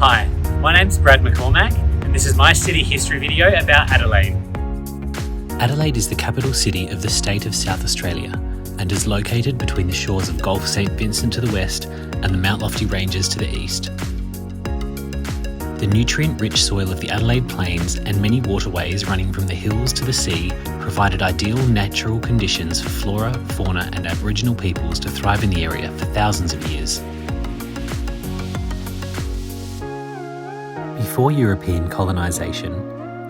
Hi, my name's Brad McCormack, and this is my city history video about Adelaide. Adelaide is the capital city of the state of South Australia and is located between the shores of Gulf St Vincent to the west and the Mount Lofty Ranges to the east. The nutrient-rich soil of the Adelaide Plains and many waterways running from the hills to the sea provided ideal natural conditions for flora, fauna and Aboriginal peoples to thrive in the area for thousands of years. Before European colonisation,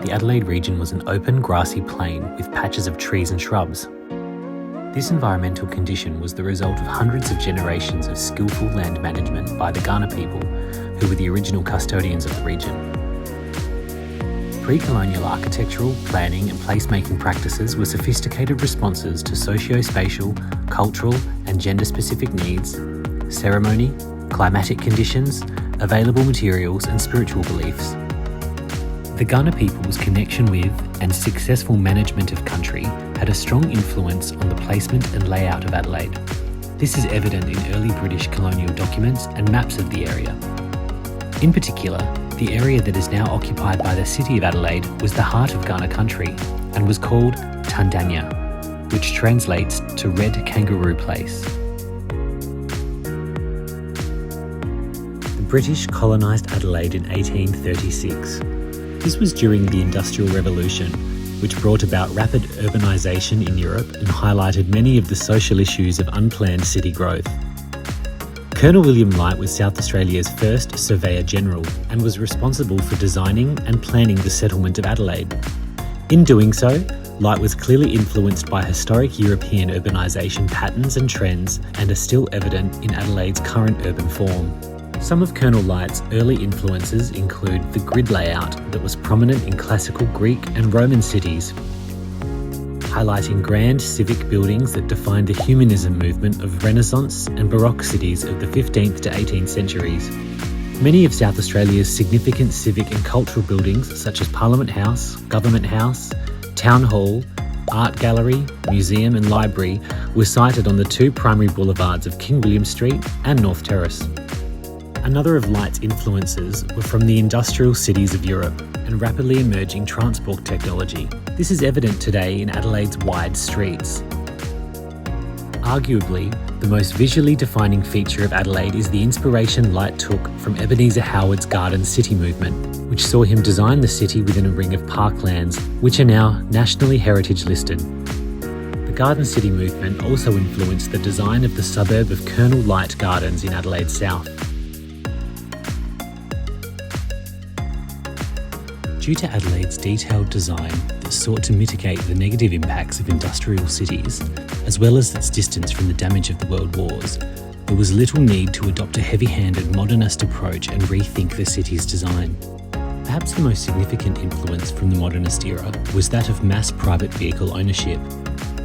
the Adelaide region was an open, grassy plain with patches of trees and shrubs. This environmental condition was the result of hundreds of generations of skillful land management by the Kaurna people, who were the original custodians of the region. Pre-colonial architectural, planning and placemaking practices were sophisticated responses to socio-spatial, cultural and gender-specific needs, ceremony, climatic conditions, available materials and spiritual beliefs. The Kaurna people's connection with and successful management of country had a strong influence on the placement and layout of Adelaide. This is evident in early British colonial documents and maps of the area. In particular, the area that is now occupied by the city of Adelaide was the heart of Kaurna country and was called Tandanya, which translates to Red Kangaroo Place. The British colonised Adelaide in 1836. This was during the Industrial Revolution, which brought about rapid urbanisation in Europe and highlighted many of the social issues of unplanned city growth. Colonel William Light was South Australia's first Surveyor General and was responsible for designing and planning the settlement of Adelaide. In doing so, Light was clearly influenced by historic European urbanisation patterns and trends and are still evident in Adelaide's current urban form. Some of Colonel Light's early influences include the grid layout that was prominent in classical Greek and Roman cities, highlighting grand civic buildings that defined the humanism movement of Renaissance and Baroque cities of the 15th to 18th centuries. Many of South Australia's significant civic and cultural buildings such as Parliament House, Government House, Town Hall, Art Gallery, Museum and Library were sited on the two primary boulevards of King William Street and North Terrace. Another of Light's influences were from the industrial cities of Europe and rapidly emerging transport technology. This is evident today in Adelaide's wide streets. Arguably, the most visually defining feature of Adelaide is the inspiration Light took from Ebenezer Howard's Garden City movement, which saw him design the city within a ring of parklands, which are now nationally heritage listed. The Garden City movement also influenced the design of the suburb of Colonel Light Gardens in Adelaide South. Due to Adelaide's detailed design that sought to mitigate the negative impacts of industrial cities, as well as its distance from the damage of the World Wars, there was little need to adopt a heavy-handed modernist approach and rethink the city's design. Perhaps the most significant influence from the modernist era was that of mass private vehicle ownership.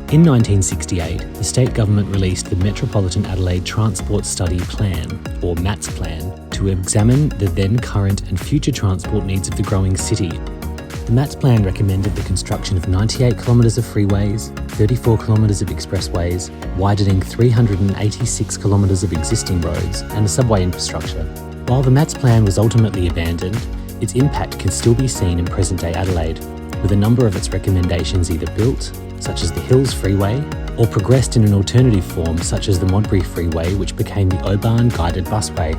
In 1968, the state government released the Metropolitan Adelaide Transport Study Plan, or MATS Plan, to examine the then, current and future transport needs of the growing city. The MATS Plan recommended the construction of 98 kilometres of freeways, 34 kilometres of expressways, widening 386 kilometres of existing roads and a subway infrastructure. While the MATS Plan was ultimately abandoned, its impact can still be seen in present-day Adelaide, with a number of its recommendations either built, such as the Hills Freeway, or progressed in an alternative form such as the Modbury Freeway, which became the Oban Guided Busway.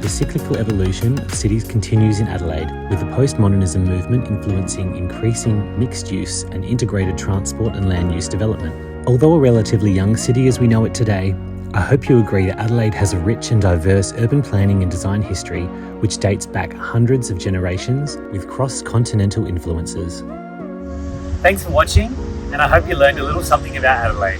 The cyclical evolution of cities continues in Adelaide, with the postmodernism movement influencing increasing mixed use and integrated transport and land use development. Although a relatively young city as we know it today, I hope you agree that Adelaide has a rich and diverse urban planning and design history which dates back hundreds of generations with cross-continental influences. Thanks for watching, and I hope you learned a little something about Adelaide.